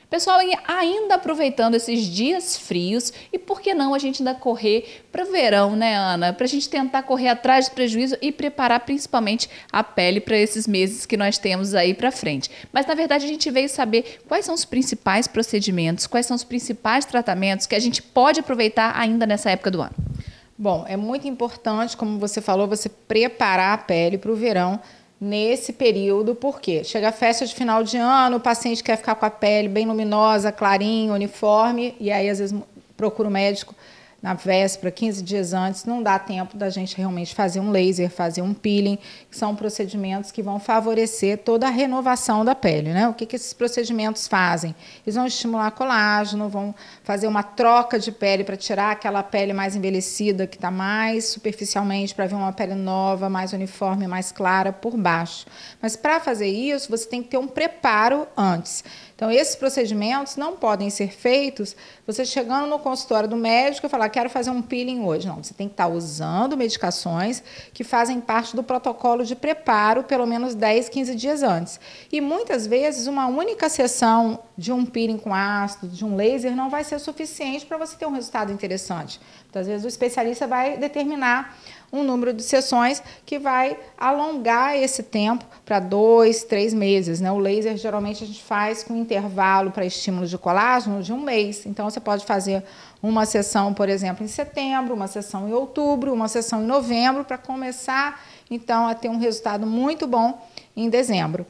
Pessoal, e ainda aproveitando esses dias frios, e por que não a gente ainda correr para o verão, né, Ana? Para a gente tentar correr atrás do prejuízo e preparar principalmente a pele para esses meses que nós temos aí para frente. Mas, na verdade, a gente veio saber quais são os principais procedimentos, quais são os principais tratamentos que a gente pode aproveitar ainda nessa época do ano. Bom, é muito importante, como você falou, você preparar a pele para o verão, nesse período, porque chega a festa de final de ano, o paciente quer ficar com a pele bem luminosa, clarinha, uniforme, e aí às vezes procura o médico na véspera, 15 dias antes, não dá tempo da gente realmente fazer um laser, fazer um peeling, que são procedimentos que vão favorecer toda a renovação da pele, né? O que esses procedimentos fazem? Eles vão estimular colágeno, vão fazer uma troca de pele para tirar aquela pele mais envelhecida, que está mais superficialmente, para ver uma pele nova, mais uniforme, mais clara por baixo. Mas para fazer isso, você tem que ter um preparo antes. Então, esses procedimentos não podem ser feitos você chegando no consultório do médico e falar, quero fazer um peeling hoje. Não, você tem que estar usando medicações que fazem parte do protocolo de preparo pelo menos 10, 15 dias antes. E muitas vezes uma única sessão de um peeling com ácido, de um laser, não vai ser suficiente para você ter um resultado interessante. Muitas vezes o especialista vai determinar um número de sessões que vai alongar esse tempo para 2, 3 meses, né? O laser, geralmente, a gente faz com intervalo para estímulo de colágeno de 1 mês. Então, você pode fazer uma sessão, por exemplo, em setembro, uma sessão em outubro, uma sessão em novembro, para começar, então, a ter um resultado muito bom em dezembro.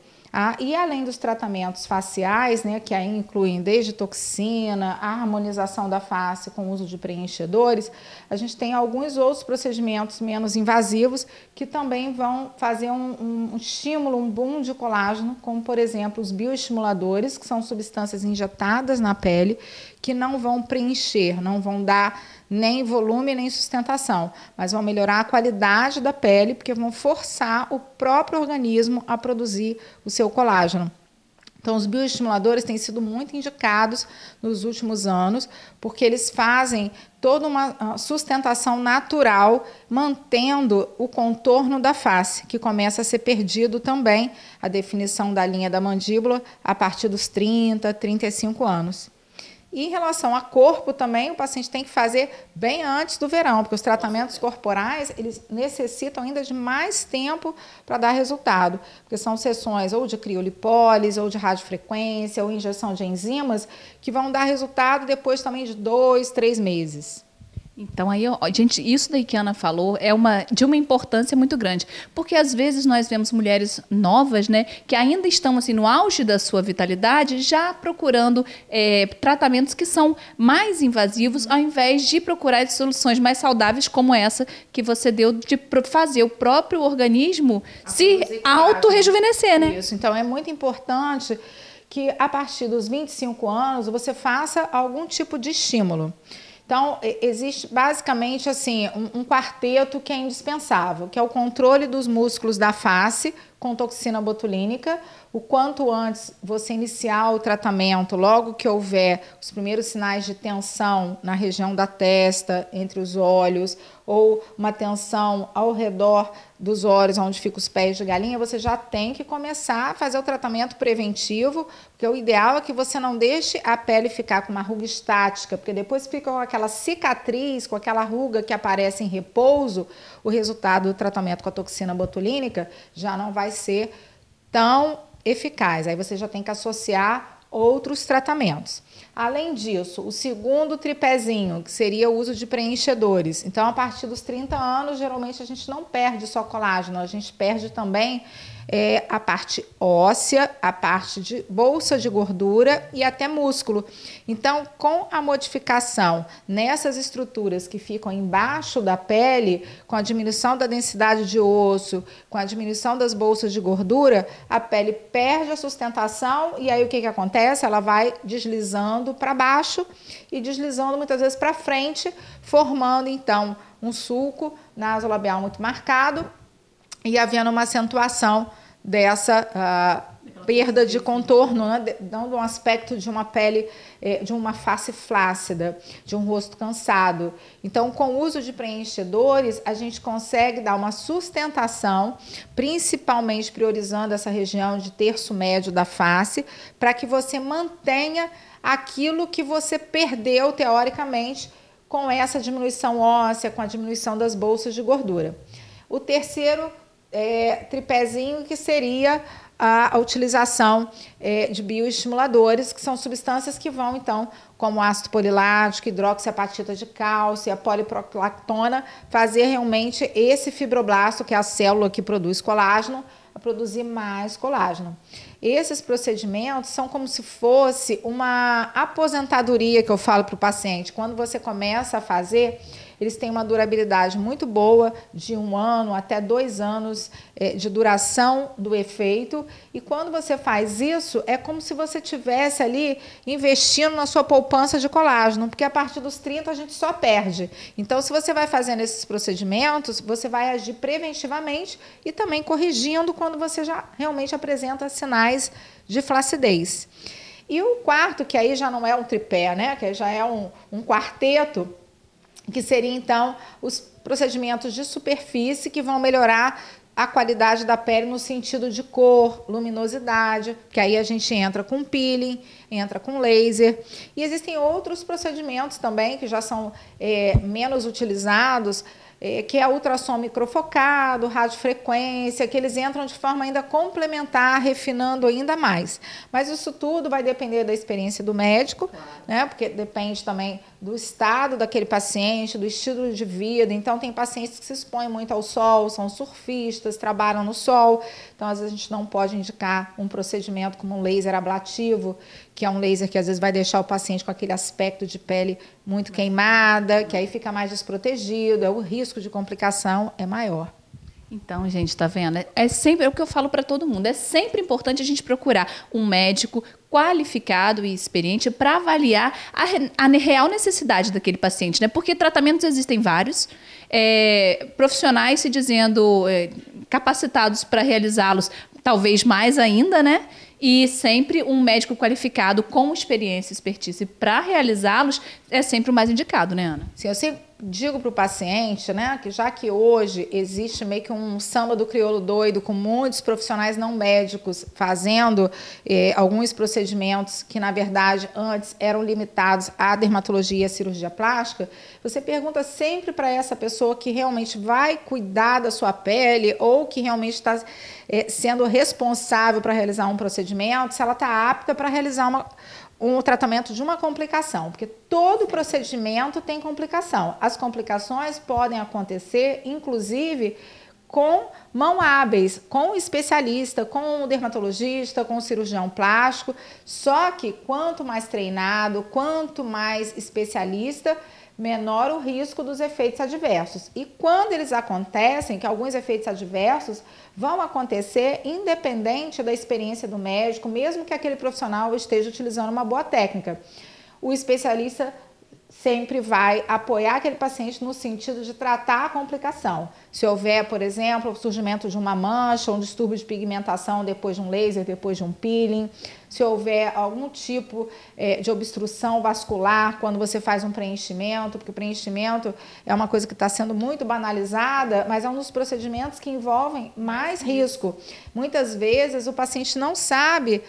E além dos tratamentos faciais, né, que aí incluem desde toxina, a harmonização da face com o uso de preenchedores, a gente tem alguns outros procedimentos menos invasivos que também vão fazer um estímulo, um boom de colágeno, como, por exemplo, os bioestimuladores, que são substâncias injetadas na pele, que não vão preencher, não vão dar nem volume, nem sustentação, mas vão melhorar a qualidade da pele, porque vão forçar o próprio organismo a produzir o seu colágeno. Então, os bioestimuladores têm sido muito indicados nos últimos anos, porque eles fazem toda uma sustentação natural, mantendo o contorno da face, que começa a ser perdido também, a definição da linha da mandíbula, a partir dos 30, 35 anos. E em relação a corpo também, o paciente tem que fazer bem antes do verão, porque os tratamentos corporais, eles necessitam ainda de mais tempo para dar resultado, porque são sessões ou de criolipólise, ou de radiofrequência, ou injeção de enzimas, que vão dar resultado depois também de 2, 3 meses. Então, aí, gente, isso daí que a Ana falou é de uma importância muito grande, porque às vezes nós vemos mulheres novas, né, que ainda estão assim, no auge da sua vitalidade, já procurando tratamentos que são mais invasivos, ao invés de procurar soluções mais saudáveis, como essa que você deu, de fazer o próprio organismo se auto-rejuvenescer, né? Isso, então é muito importante que a partir dos 25 anos você faça algum tipo de estímulo. Então, existe basicamente assim, um quarteto que é indispensável, que é o controle dos músculos da face com toxina botulínica. O quanto antes você iniciar o tratamento, logo que houver os primeiros sinais de tensão na região da testa, entre os olhos, ou uma tensão ao redor dos olhos, onde ficam os pés de galinha, você já tem que começar a fazer o tratamento preventivo, porque o ideal é que você não deixe a pele ficar com uma ruga estática, porque depois fica com aquela cicatriz, com aquela ruga que aparece em repouso, o resultado do tratamento com a toxina botulínica já não vai ser tão eficaz. Aí você já tem que associar outros tratamentos. Além disso, o segundo tripézinho, que seria o uso de preenchedores. Então, a partir dos 30 anos, geralmente a gente não perde só colágeno, a gente perde também a parte óssea, a parte de bolsa de gordura e até músculo. Então, com a modificação nessas estruturas que ficam embaixo da pele, com a diminuição da densidade de osso, com a diminuição das bolsas de gordura, a pele perde a sustentação e aí o que acontece? Ela vai deslizando para baixo e deslizando muitas vezes para frente, formando então um sulco nasolabial muito marcado e havendo uma acentuação perda de contorno, né? Dando um aspecto de uma pele, de uma face flácida, de um rosto cansado. Então, com o uso de preenchedores, a gente consegue dar uma sustentação, principalmente priorizando essa região de terço médio da face, para que você mantenha aquilo que você perdeu, teoricamente, com essa diminuição óssea, com a diminuição das bolsas de gordura. O terceiro tripézinho, que seria a utilização de bioestimuladores, que são substâncias que vão, então, como ácido polilático, hidroxiapatita de cálcio, a poliprolactona, fazer realmente esse fibroblasto, que é a célula que produz colágeno, a produzir mais colágeno. Esses procedimentos são como se fosse uma aposentadoria, que eu falo para o paciente. Quando você começa a fazer, eles têm uma durabilidade muito boa, de 1 ano até 2 anos de duração do efeito. E quando você faz isso, é como se você estivesse ali investindo na sua poupança de colágeno, porque a partir dos 30 a gente só perde. Então, se você vai fazendo esses procedimentos, você vai agir preventivamente e também corrigindo quando você já realmente apresenta sinais de flacidez. E o quarto, que aí já não é um tripé, né? Que já é um quarteto, que seria, então, os procedimentos de superfície que vão melhorar a qualidade da pele no sentido de cor, luminosidade, que aí a gente entra com peeling, entra com laser. E existem outros procedimentos também que já são menos utilizados, que é ultrassom microfocado, radiofrequência, que eles entram de forma ainda complementar, refinando ainda mais. Mas isso tudo vai depender da experiência do médico, claro, né? Porque depende também do estado daquele paciente, do estilo de vida. Então, tem pacientes que se expõem muito ao sol, são surfistas, trabalham no sol. Então, às vezes, a gente não pode indicar um procedimento como um laser ablativo, que é um laser que às vezes vai deixar o paciente com aquele aspecto de pele muito queimada, que aí fica mais desprotegido, o risco de complicação é maior. Então, gente, tá vendo? É sempre o que eu falo para todo mundo. É sempre importante a gente procurar um médico qualificado e experiente para avaliar a real necessidade daquele paciente, né? Porque tratamentos existem vários, profissionais se dizendo capacitados para realizá-los, talvez mais ainda, né? E sempre um médico qualificado com experiência e expertise para realizá-los é sempre o mais indicado, né, Ana? Sim, eu sempre digo para o paciente, né, que já que hoje existe meio que um samba do crioulo doido, com muitos profissionais não médicos fazendo alguns procedimentos que, na verdade, antes eram limitados à dermatologia e à cirurgia plástica, você pergunta sempre para essa pessoa que realmente vai cuidar da sua pele ou que realmente está sendo responsável para realizar um procedimento, se ela está apta para realizar um tratamento de uma complicação, porque todo procedimento tem complicação. As complicações podem acontecer, inclusive, com mão hábeis, com o especialista, com o dermatologista, com o cirurgião plástico, só que quanto mais treinado, quanto mais especialista, menor o risco dos efeitos adversos. E quando eles acontecem, que alguns efeitos adversos vão acontecer independente da experiência do médico, mesmo que aquele profissional esteja utilizando uma boa técnica. O especialista sempre vai apoiar aquele paciente no sentido de tratar a complicação. Se houver, por exemplo, o surgimento de uma mancha, um distúrbio de pigmentação depois de um laser, depois de um peeling, se houver algum tipo de obstrução vascular quando você faz um preenchimento, porque o preenchimento é uma coisa que está sendo muito banalizada, mas é um dos procedimentos que envolvem mais risco. Muitas vezes o paciente não sabe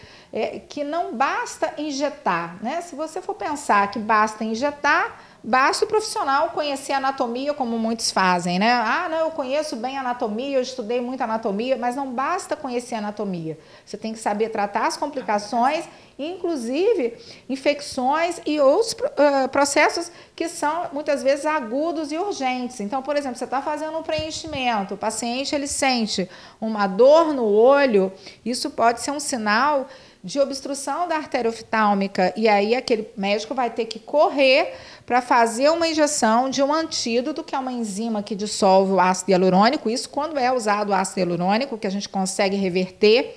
que não basta injetar, né? Se você for pensar que basta injetar, basta o profissional conhecer anatomia, como muitos fazem, né? Ah, não, eu conheço bem anatomia, eu estudei muito anatomia, mas não basta conhecer anatomia. Você tem que saber tratar as complicações, inclusive infecções e outros processos que são muitas vezes agudos e urgentes. Então, por exemplo, você está fazendo um preenchimento, o paciente ele sente uma dor no olho, isso pode ser um sinal de obstrução da artéria oftálmica, e aí aquele médico vai ter que correr para fazer uma injeção de um antídoto, que é uma enzima que dissolve o ácido hialurônico, isso quando é usado o ácido hialurônico, que a gente consegue reverter,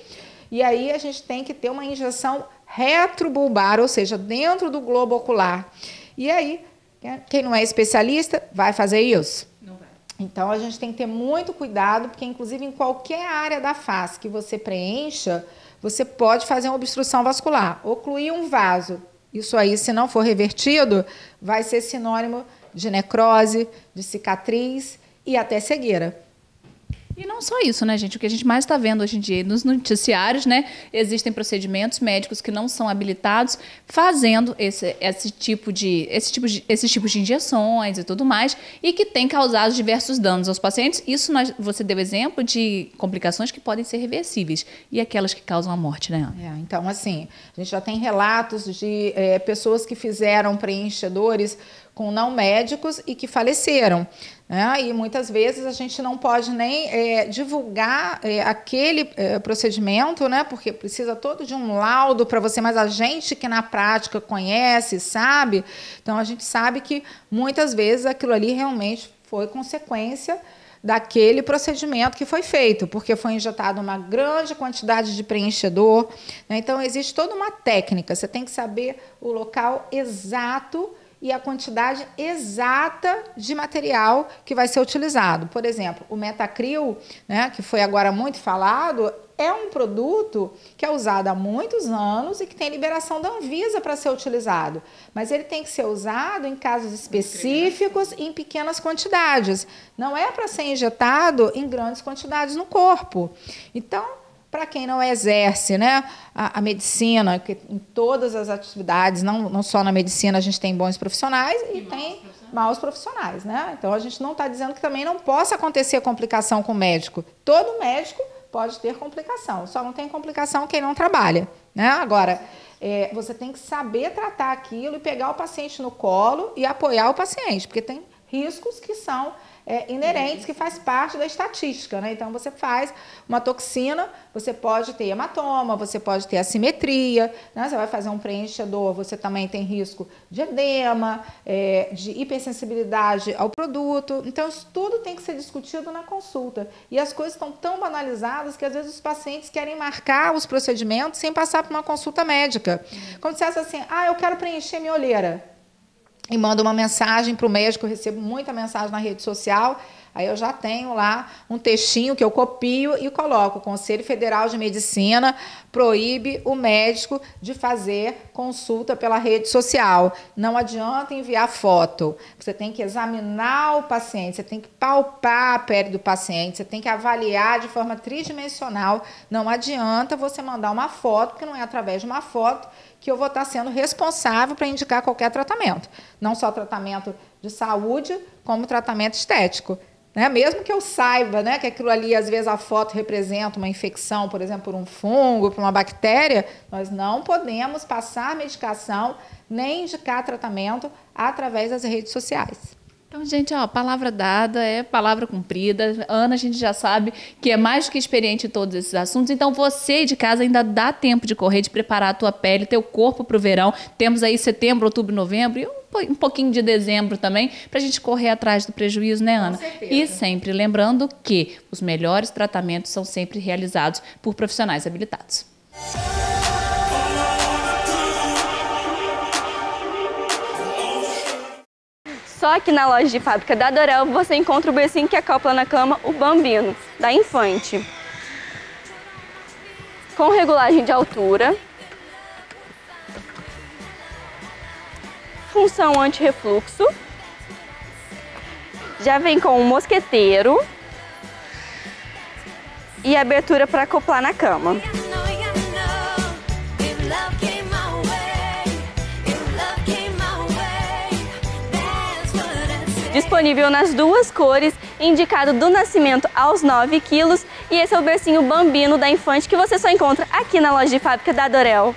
e aí a gente tem que ter uma injeção retrobulbar, ou seja, dentro do globo ocular. E aí, quem não é especialista vai fazer isso? Não vai. Então, a gente tem que ter muito cuidado, porque inclusive em qualquer área da face que você preencha, você pode fazer uma obstrução vascular. Ocluir um vaso, isso aí, se não for revertido, vai ser sinônimo de necrose, de cicatriz e até cegueira. E não só isso, né, gente? O que a gente mais está vendo hoje em dia nos noticiários, né? Existem procedimentos médicos que não são habilitados fazendo esses tipos de injeções e tudo mais, e que tem causado diversos danos aos pacientes. Isso você deu exemplo de complicações que podem ser reversíveis e aquelas que causam a morte, né, Ana? Então, assim, a gente já tem relatos de pessoas que fizeram preenchedores com não médicos e que faleceram. E muitas vezes a gente não pode nem divulgar aquele procedimento, né, porque precisa todo de um laudo para você, mas a gente que na prática conhece, sabe, então a gente sabe que muitas vezes aquilo ali realmente foi consequência daquele procedimento que foi feito, porque foi injetado uma grande quantidade de preenchedor, né? Então existe toda uma técnica, você tem que saber o local exato e a quantidade exata de material que vai ser utilizado. Por exemplo, o Metacril, né, que foi agora muito falado, é um produto que é usado há muitos anos e que tem liberação da Anvisa para ser utilizado. Mas ele tem que ser usado em casos específicos e em pequenas quantidades. Não é para ser injetado em grandes quantidades no corpo. Então, para quem não exerce, né, a medicina, que em todas as atividades, não só na medicina, a gente tem bons profissionais e tem maus profissionais, né? Então, a gente não está dizendo que também não possa acontecer complicação com o médico. Todo médico pode ter complicação, só não tem complicação quem não trabalha, né? Agora, você tem que saber tratar aquilo e pegar o paciente no colo e apoiar o paciente, porque tem riscos que são inerentes, que faz parte da estatística, né? Então, você faz uma toxina, você pode ter hematoma, você pode ter assimetria, né? Você vai fazer um preenchedor, você também tem risco de edema, de hipersensibilidade ao produto. Então, isso tudo tem que ser discutido na consulta. E as coisas estão tão banalizadas que, às vezes, os pacientes querem marcar os procedimentos sem passar por uma consulta médica. Como se dissesse assim, eu quero preencher minha olheira. E mando uma mensagem para o médico, eu recebo muita mensagem na rede social, aí eu já tenho lá um textinho que eu copio e coloco. O Conselho Federal de Medicina proíbe o médico de fazer consulta pela rede social. Não adianta enviar foto. Você tem que examinar o paciente, você tem que palpar a pele do paciente, você tem que avaliar de forma tridimensional. Não adianta você mandar uma foto, porque não é através de uma foto que eu vou estar sendo responsável para indicar qualquer tratamento. Não só tratamento de saúde, como tratamento estético. Né? Mesmo que eu saiba, né, que aquilo ali, às vezes, a foto representa uma infecção, por exemplo, por um fungo, por uma bactéria, nós não podemos passar medicação nem indicar tratamento através das redes sociais. Então, gente, palavra dada é palavra cumprida. Ana, a gente já sabe que é mais do que experiente em todos esses assuntos. Então, você de casa ainda dá tempo de correr, de preparar a tua pele, teu corpo para o verão. Temos aí setembro, outubro, novembro e um pouquinho de dezembro também, para a gente correr atrás do prejuízo, né, Ana? Com certeza. E sempre lembrando que os melhores tratamentos são sempre realizados por profissionais habilitados. Só aqui na loja de fábrica da Dorel você encontra o bercinho que acopla na cama, o Bambino, da Infante. Com regulagem de altura, função anti-refluxo, já vem com um mosqueteiro e abertura para acoplar na cama. Disponível nas duas cores, indicado do nascimento aos 9 quilos. E esse é o bercinho Bambino da Infante, que você só encontra aqui na loja de fábrica da Dorel.